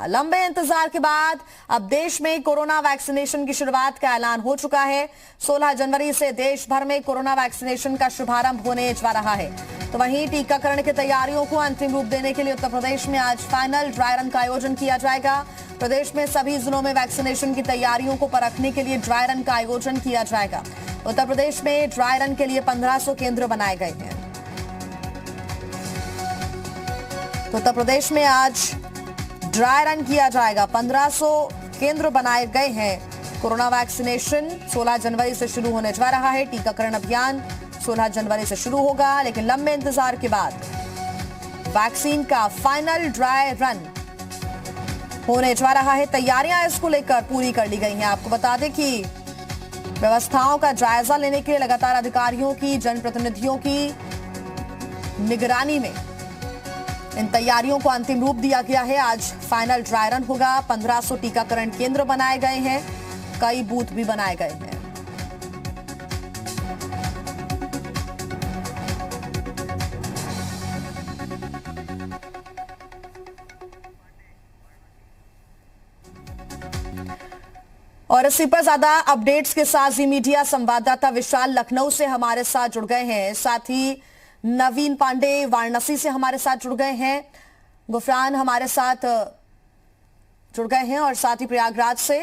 लंबे इंतजार के बाद अब देश में कोरोना वैक्सीनेशन की शुरुआत का ऐलान हो चुका है। 16 जनवरी से देश भर में कोरोना वैक्सीनेशन का शुभारंभ होने जा रहा है। तो वहीं टीकाकरण की तैयारियों को अंतिम रूप देने के लिए उत्तर प्रदेश में आज फाइनल ड्राई रन का आयोजन किया जाएगा। प्रदेश में सभी जिलों में वैक्सीनेशन की तैयारियों को परखने के लिए ड्राई रन का आयोजन किया जाएगा। उत्तर प्रदेश में ड्राई रन के लिए 1500 केंद्र बनाए गए हैं। तो उत्तर प्रदेश में आज ड्राई रन किया जाएगा। 1500 केंद्र बनाए गए हैं। कोरोना वैक्सीनेशन 16 जनवरी से शुरू होने जा रहा है। टीकाकरण अभियान 16 जनवरी से शुरू होगा, लेकिन लंबे इंतजार के बाद वैक्सीन का फाइनल ड्राई रन होने जा रहा है। तैयारियां इसको लेकर पूरी कर ली गई हैं। आपको बता दें कि व्यवस्थाओं का जायजा लेने के लिए लगातार अधिकारियों की, जनप्रतिनिधियों की निगरानी में इन तैयारियों को अंतिम रूप दिया गया है। आज फाइनल ड्राई रन होगा। 1500 टीकाकरण केंद्र बनाए गए हैं, कई बूथ भी बनाए गए हैं। और इसी पर ज्यादा अपडेट्स के साथ जी मीडिया संवाददाता विशाल लखनऊ से हमारे साथ जुड़ गए हैं। साथ ही नवीन पांडे वाराणसी से हमारे साथ जुड़ गए हैं। गुफरान हमारे साथ जुड़ गए हैं और साथ ही प्रयागराज से,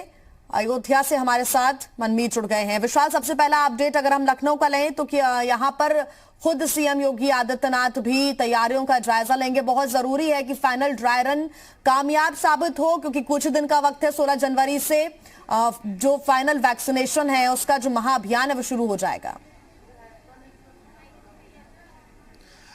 अयोध्या से हमारे साथ मनमीत जुड़ गए हैं। विशाल, सबसे पहला अपडेट अगर हम लखनऊ का लें तो यहां पर खुद सीएम योगी आदित्यनाथ भी तैयारियों का जायजा लेंगे। बहुत जरूरी है कि फाइनल ड्राई रन कामयाब साबित हो, क्योंकि कुछ दिन का वक्त है। 16 जनवरी से जो फाइनल वैक्सीनेशन है उसका जो महाअभियान है वो शुरू हो जाएगा।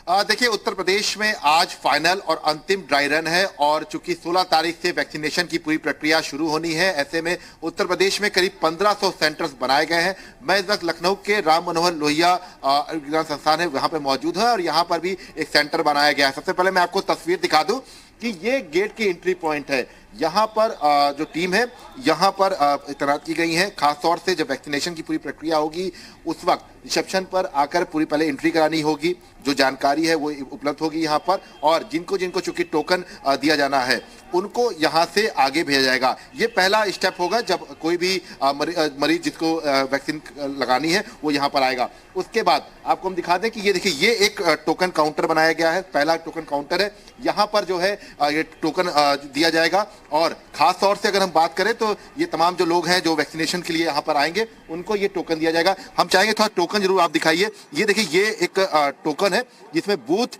देखिए, उत्तर प्रदेश में आज फाइनल और अंतिम ड्राई रन है और चूंकि 16 तारीख से वैक्सीनेशन की पूरी प्रक्रिया शुरू होनी है, ऐसे में उत्तर प्रदेश में करीब 1500 सेंटर्स बनाए गए हैं। मैं इस वक्त लखनऊ के राम मनोहर लोहिया विज्ञान संस्थान है वहां पे मौजूद है और यहाँ पर भी एक सेंटर बनाया गया है। सबसे पहले मैं आपको तस्वीर दिखा दूं कि ये गेट की एंट्री पॉइंट है। यहाँ पर जो टीम है यहाँ पर तैनात की गई है। खासतौर से जब वैक्सीनेशन की पूरी प्रक्रिया होगी उस वक्त रिसेप्शन पर आकर पूरी पहले एंट्री करानी होगी, जो जानकारी है वो उपलब्ध होगी यहाँ पर, और जिनको जिनको चूंकि टोकन दिया जाना है उनको यहाँ से आगे भेजा जाएगा। ये पहला स्टेप होगा जब कोई भी मरीज जिसको वैक्सीन लगानी है वो यहाँ पर आएगा। उसके बाद आपको हम दिखा दें कि ये देखिए, ये एक टोकन काउंटर बनाया गया है। पहला टोकन काउंटर है, यहाँ पर जो है ये टोकन दिया जाएगा। और खास तौर से अगर हम बात करें तो ये तमाम जो लोग हैं जो वैक्सीनेशन के लिए यहाँ पर आएंगे उनको ये टोकन दिया जाएगा। हम चाहेंगे थोड़ा टोकन जरूर आप दिखाइए। ये देखिए, ये एक टोकन है जिसमें बूथ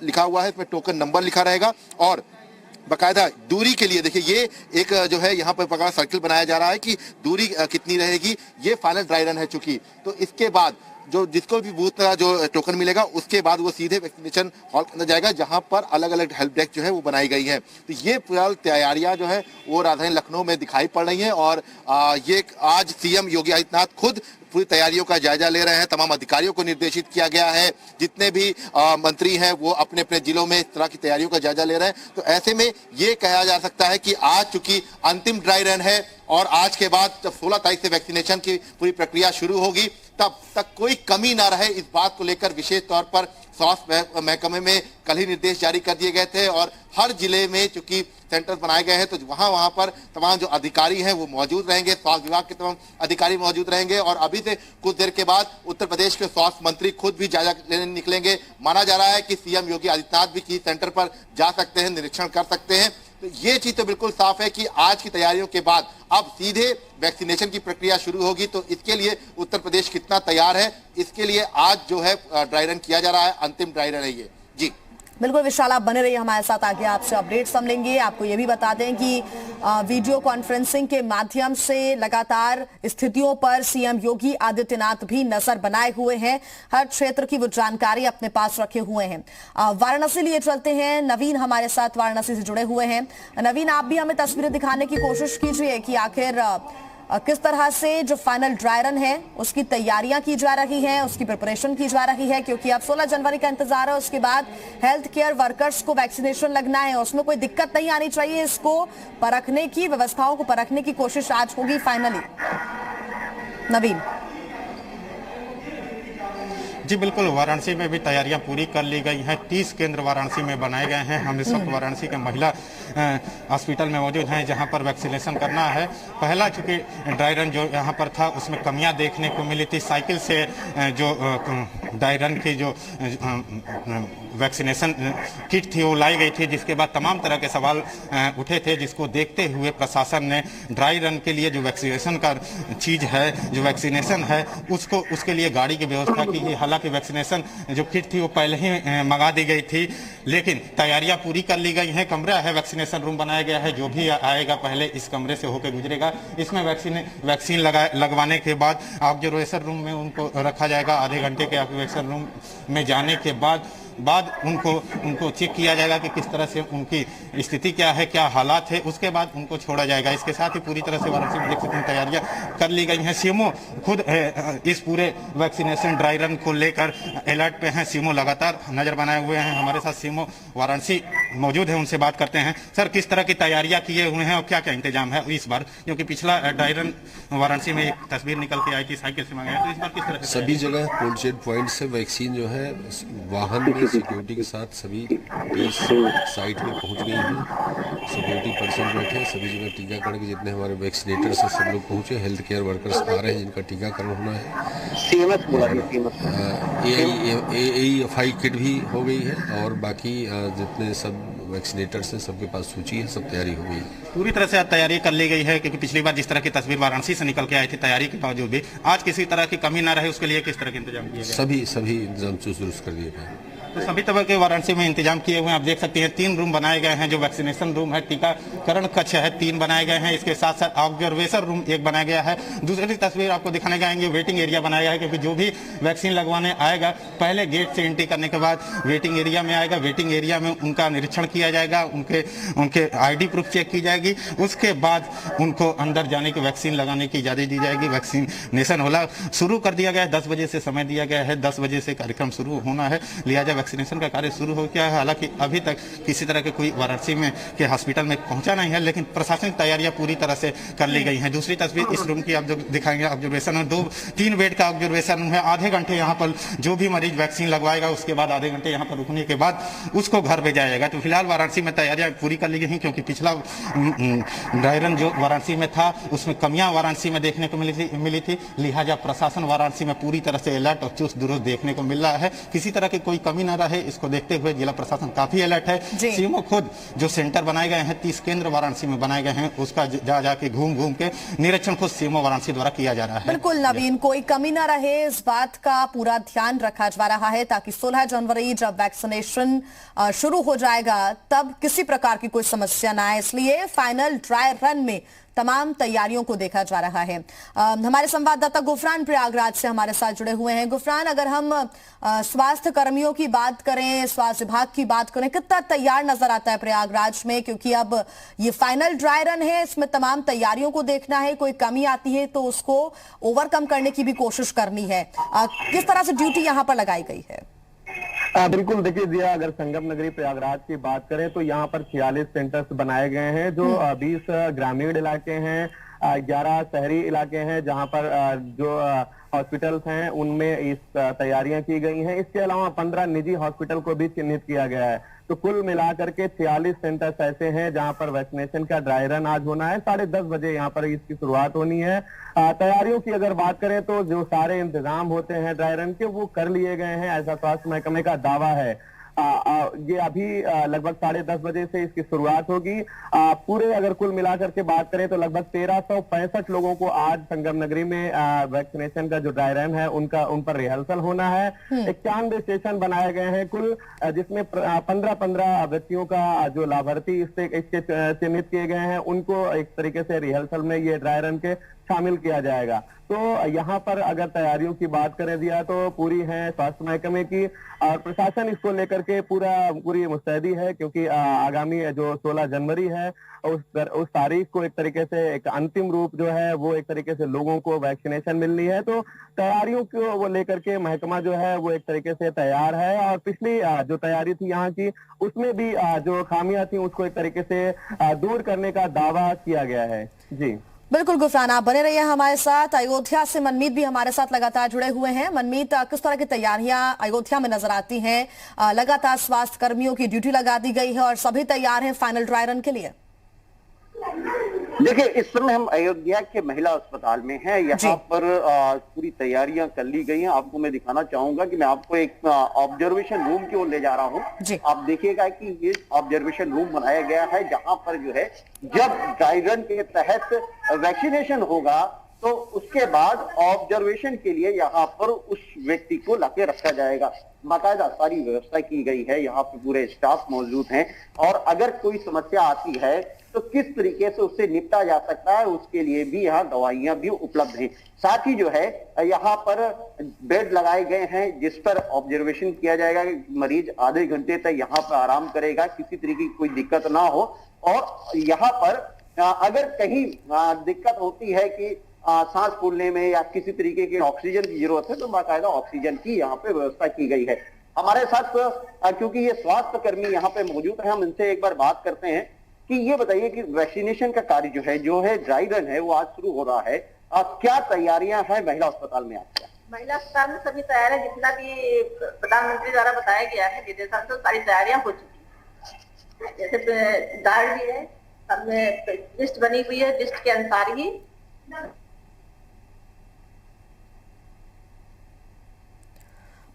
लिखा हुआ है, इसमें टोकन नंबर लिखा रहेगा और बकायदा दूरी के लिए देखिए ये एक जो है यहाँ पर बकायदा सर्किल बनाया जा रहा है कि दूरी कितनी रहेगी। ये फाइनल ड्राई रन है चूंकि, तो इसके बाद जो जिसको भी बूथ का जो टोकन मिलेगा उसके बाद वो सीधे वैक्सीनेशन हॉल के अंदर जाएगा, जहां पर अलग अलग हेल्प डेस्क जो है वो बनाई गई है। तो ये पूरा तैयारियां जो है वो राजधानी लखनऊ में दिखाई पड़ रही हैं और ये आज सीएम योगी आदित्यनाथ खुद पूरी तैयारियों का जायजा ले रहे हैं। तमाम अधिकारियों को निर्देशित किया गया है, जितने भी मंत्री हैं वो अपने अपने जिलों में इस तरह की तैयारियों का जायजा ले रहे हैं। तो ऐसे में ये कहा जा सकता है कि आज चूंकि अंतिम ड्राई रन है और आज के बाद जब 16 तारीख से वैक्सीनेशन की पूरी प्रक्रिया शुरू होगी तब तक कोई कमी ना रहे, इस बात को लेकर विशेष तौर पर स्वास्थ्य महकमे में कल ही निर्देश जारी कर दिए गए थे और हर जिले में चूंकि सेंटर्स बनाए गए हैं तो वहां पर तमाम जो अधिकारी हैं वो मौजूद रहेंगे। स्वास्थ्य विभाग के तमाम अधिकारी मौजूद रहेंगे और अभी से कुछ देर के बाद उत्तर प्रदेश के स्वास्थ्य मंत्री खुद भी जायजा लेने निकलेंगे। माना जा रहा है कि सीएम योगी आदित्यनाथ भी किसी सेंटर पर जा सकते हैं, निरीक्षण कर सकते हैं। तो ये चीज तो बिल्कुल साफ है कि आज की तैयारियों के बाद अब सीधे वैक्सीनेशन की प्रक्रिया शुरू होगी। तो इसके लिए उत्तर प्रदेश कितना तैयार है, इसके लिए आज जो है ड्राई रन किया जा रहा है। अंतिम ड्राई रन है ये। जी बिल्कुल विशाल, आप बने रहिए हमारे साथ, आगे आपसे अपडेट्स हम लेंगे। आपको ये भी बता दें कि वीडियो कॉन्फ्रेंसिंग के माध्यम से लगातार स्थितियों पर सीएम योगी आदित्यनाथ भी नजर बनाए हुए हैं। हर क्षेत्र की वो जानकारी अपने पास रखे हुए हैं। वाराणसी लिए चलते हैं, नवीन हमारे साथ वाराणसी से जुड़े हुए हैं। नवीन, आप भी हमें तस्वीरें दिखाने की कोशिश कीजिए कि आखिर किस तरह से जो फाइनल ड्राई रन है उसकी तैयारियां की जा रही हैं, उसकी प्रिपरेशन की जा रही है, क्योंकि अब 16 जनवरी का इंतजार है। उसके बाद हेल्थ केयर वर्कर्स को वैक्सीनेशन लगना है, उसमें कोई दिक्कत नहीं आनी चाहिए। इसको परखने की, व्यवस्थाओं को परखने की कोशिश आज होगी फाइनली। नवीन। जी बिल्कुल, वाराणसी में भी तैयारियां पूरी कर ली गई हैं। 30 केंद्र वाराणसी में बनाए गए हैं। हम इस वक्त वाराणसी के महिला हॉस्पिटल में मौजूद हैं, जहां पर वैक्सीनेशन करना है। पहला चूंकि ड्राई रन जो यहां पर था उसमें कमियां देखने को मिली थी। साइकिल से जो ड्राई रन की जो वैक्सीनेशन किट थी वो लाई गई थी, जिसके बाद तमाम तरह के सवाल उठे थे, जिसको देखते हुए प्रशासन ने ड्राई रन के लिए जो वैक्सीनेशन का चीज़ है, जो वैक्सीनेशन है, उसके लिए गाड़ी की व्यवस्था की। हालांकि वैक्सीनेशन जो किट थी वो पहले ही मंगा दी गई थी, लेकिन तैयारियां पूरी कर ली गई हैं। कमरा है, वैक्सीनेशन रूम बनाया गया है। जो भी आएगा पहले इस कमरे से होकर गुजरेगा। इसमें वैक्सीन लगवाने के बाद ऑब्जर्वेशन रूम में उनको रखा जाएगा। आधे घंटे के ऑब्जर्वेशन रूम में जाने के बाद उनको चेक किया जाएगा कि किस तरह से उनकी स्थिति क्या है, क्या हालात है। उसके बाद उनको छोड़ा जाएगा। इसके साथ ही पूरी तरह से वाराणसी में देख सकते हैं तैयारियां कर ली गई हैं। सीएमओ खुद इस पूरे वैक्सीनेशन ड्राई रन को लेकर अलर्ट पे हैं। सीएमओ लगातार नजर बनाए हुए हैं। हमारे साथ सीएमओ वाराणसी मौजूद है, उनसे बात करते हैं। सर, किस तरह की तैयारियां किए हुए हैं और क्या क्या इंतजाम है इस बार, क्योंकि पिछला ड्राई रन वाराणसी में एक तस्वीर निकल के आई थी, साइकिल से मंगाया, तो इस बार किस तरह से? सभी जगह कोल्ड चेन पॉइंट से वैक्सीन जो है वाहन में सिक्योरिटी के साथ सभी इस साइट में पहुंच गई हैं। सिक्योरिटी पर्सन बैठे, सभी जगह टीकाकरण के जितने हमारे वैक्सीनेटर्स हैं सब लोग पहुंचे। हेल्थ केयर वर्कर्स आ रहे हैं जिनका टीकाकरण होना है। AEFI किट भी हो गई है और बाकी जितने सब वैक्सीनेटर्स हैं सबके पास सूची है, सब तैयारी हो गई है। पूरी तरह से तैयारी कर ली गई है, क्योंकि पिछली बार जिस तरह की तस्वीर वाराणसी से निकल के आई थी तैयारी के बावजूद भी, आज किसी तरह की कमी ना रहे उसके लिए किस तरह के इंतजाम किए गए? सभी इंतजाम चुस्त दुरुस्त कर दिए गए। तो सभी तरह के वाराणसी में इंतजाम किए हुए हैं। आप देख सकते हैं 3 रूम बनाए गए हैं। जो वैक्सीनेशन रूम है, टीकाकरण कक्ष है, 3 बनाए गए हैं। इसके साथ साथ ऑब्जर्वेशन रूम 1 बनाया गया है। दूसरी तस्वीर आपको दिखाने जाएंगे, वेटिंग एरिया बनाया गया है, क्योंकि जो भी वैक्सीन लगवाने आएगा पहले गेट से एंट्री करने के बाद वेटिंग एरिया में आएगा। वेटिंग एरिया में उनका निरीक्षण किया जाएगा, उनके ID प्रूफ चेक की जाएगी। उसके बाद उनको अंदर जाने की, वैक्सीन लगाने की इजाजत दी जाएगी। वैक्सीनेशन होला शुरू कर दिया गया है। 10 बजे से समय दिया गया है। 10 बजे से कार्यक्रम शुरू होना है, लिहाजा वैक्सीनेशन का कार्य शुरू हो गया है। हालांकि अभी तक किसी तरह के कोई वाराणसी में के हॉस्पिटल में पहुंचा नहीं है, लेकिन प्रशासनिक तैयारियां पूरी तरह से कर ली गई हैं। दूसरी तस्वीर इस रूम की आप जो दिखाएंगे, ऑब्जर्वेशन है, 2-3 बेड का ऑब्जर्वेशन रूम है। आधे घंटे यहाँ पर जो भी मरीज वैक्सीन लगवाएगा उसके बाद आधे घंटे यहाँ पर रुकने के बाद उसको घर भेजा जाएगा। तो फिलहाल वाराणसी में तैयारियां पूरी कर ली गई हैं, क्योंकि पिछला ड्राई रन जो वाराणसी में था उसमें कमियां वाराणसी में देखने को मिली थी। लिहाजा प्रशासन वाराणसी में पूरी तरह से अलर्ट और चुस्त दुरुस्त देखने को मिल रहा है। किसी तरह की कोई कमी न रहे, इसको देखते हुए जिला प्रशासन काफी अलर्ट है। सीएमओ खुद जो सेंटर बनाए गए हैं, 30 केंद्र वाराणसी में बनाए गए हैं, उसका जाके घूम के निरीक्षण खुद सीएमओ वाराणसी द्वारा किया जा रहा है। बिल्कुल नवीन, कोई कमी न रहे इस बात का पूरा ध्यान रखा जा रहा है, ताकि 16 जनवरी जब वैक्सीनेशन शुरू हो जाएगा तब किसी प्रकार की कोई समस्या ना आए। इसलिए फाइनल ड्राई रन में तमाम तैयारियों को देखा जा रहा है। हमारे संवाददाता गुफरान प्रयागराज से हमारे साथ जुड़े हुए हैं। गुफरान, अगर हम स्वास्थ्य कर्मियों की बात करें, स्वास्थ्य विभाग की बात करें, कितना तैयार नजर आता है प्रयागराज में? क्योंकि अब ये फाइनल ड्राई रन है, इसमें तमाम तैयारियों को देखना है। कोई कमी आती है तो उसको ओवरकम करने की भी कोशिश करनी है। किस तरह से ड्यूटी यहाँ पर लगाई गई है? बिल्कुल, देखिए दिया, अगर संगम नगरी प्रयागराज की बात करें तो यहाँ पर 46 सेंटर्स बनाए गए हैं, जो 20 ग्रामीण इलाके हैं, 11 शहरी इलाके हैं, जहाँ पर जो हॉस्पिटल्स हैं उनमें इस तैयारियां की गई हैं। इसके अलावा 15 निजी हॉस्पिटल को भी चिन्हित किया गया है। तो कुल मिलाकर के 46 सेंटर्स ऐसे हैं जहां पर वैक्सीनेशन का ड्राई रन आज होना है। 10:30 बजे यहाँ पर इसकी शुरुआत होनी है। तैयारियों की अगर बात करें तो जो सारे इंतजाम होते हैं ड्राई रन के, वो कर लिए गए हैं, ऐसा स्वास्थ्य महकमे का दावा है। ये अभी लगभग 10:30 बजे से इसकी शुरुआत होगी। पूरे अगर कुल मिलाकर के बात करें तो लगभग 1365 लोगों को आज संगम नगरी में वैक्सीनेशन का जो ड्राई रन है उन पर रिहर्सल होना है। 91 स्टेशन बनाए गए हैं कुल, जिसमें 15-15 व्यक्तियों का जो लाभार्थी इसके चिन्हित किए गए हैं उनको एक तरीके से रिहर्सल में ये ड्राई रन के शामिल किया जाएगा। तो यहाँ पर अगर तैयारियों की बात करें दिया तो पूरी है स्वास्थ्य महकमे की, और प्रशासन इसको लेकर के पूरी मुस्तैदी है, क्योंकि आगामी जो 16 जनवरी है उस तारीख को एक तरीके से एक अंतिम रूप जो है वो एक तरीके से लोगों को वैक्सीनेशन मिलनी है। तो तैयारियों को वो लेकर के महकमा जो है वो एक तरीके से तैयार है, और पिछली जो तैयारी थी यहाँ की उसमें भी जो खामियां थी उसको एक तरीके से दूर करने का दावा किया गया है। जी बिल्कुल गुफरान, आप बने रहिए हमारे साथ। अयोध्या से मनमीत भी हमारे साथ लगातार जुड़े हुए हैं। मनमीत, किस तरह की तैयारियां अयोध्या में नजर आती हैं? लगातार स्वास्थ्य कर्मियों की ड्यूटी लगा दी गई है और सभी तैयार हैं फाइनल ड्राई रन के लिए। देखिए, इस समय हम अयोध्या के महिला अस्पताल में हैं। यहाँ पर पूरी तैयारियां कर ली गई हैं। आपको मैं दिखाना चाहूंगा कि मैं आपको एक ऑब्जर्वेशन रूम की ओर ले जा रहा हूँ। आप देखिएगा कि ये ऑब्जर्वेशन रूम बनाया गया है, जहां पर जो है जब ड्राई रन के तहत वैक्सीनेशन होगा तो उसके बाद ऑब्जर्वेशन के लिए यहाँ पर उस व्यक्ति को लाके रखा जाएगा। बाकायदा सारी व्यवस्था की गई है, यहाँ पे पूरे स्टाफ मौजूद हैं और अगर कोई समस्या आती है तो किस तरीके से उससे निपटा जा सकता है उसके लिए भी यहाँ दवाइयां भी उपलब्ध हैं। साथ ही जो है यहाँ पर बेड लगाए गए हैं जिस पर ऑब्जर्वेशन किया जाएगा। मरीज आधे घंटे तक यहाँ पर आराम करेगा, किसी तरीके की कोई दिक्कत ना हो। और यहाँ पर अगर कहीं दिक्कत होती है कि सांस फूलने में या किसी तरीके की ऑक्सीजन की जरूरत है तो बाकायदा ऑक्सीजन की यहाँ पे व्यवस्था की गई है। हमारे साथ क्योंकि ये स्वास्थ्य कर्मी यहाँ पे मौजूद है, हम इनसे एक बार बात करते हैं कि ये बताइए कि वैक्सीनेशन का कार्य जो है ड्राई रन है वो आज शुरू हो रहा है। क्या तैयारियां हैं महिला अस्पताल में आपका? महिला अस्पताल में सभी तैयार है, जितना भी प्रधानमंत्री द्वारा बताया गया है निर्देशानुसार सारी तैयारियां हो चुकी है। जैसे गार्ड भी है, सब में लिस्ट बनी हुई है, लिस्ट के अनुसार ही।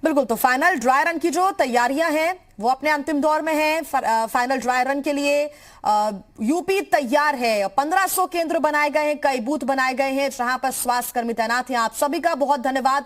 बिल्कुल, तो फाइनल ड्राई रन की जो तैयारियां हैं वो अपने अंतिम दौर में हैं। फाइनल ड्राई रन के लिए यूपी तैयार है। 1500 केंद्र बनाए गए हैं, कई बूथ बनाए गए हैं जहां पर स्वास्थ्य कर्मी तैनात हैं। आप सभी का बहुत धन्यवाद।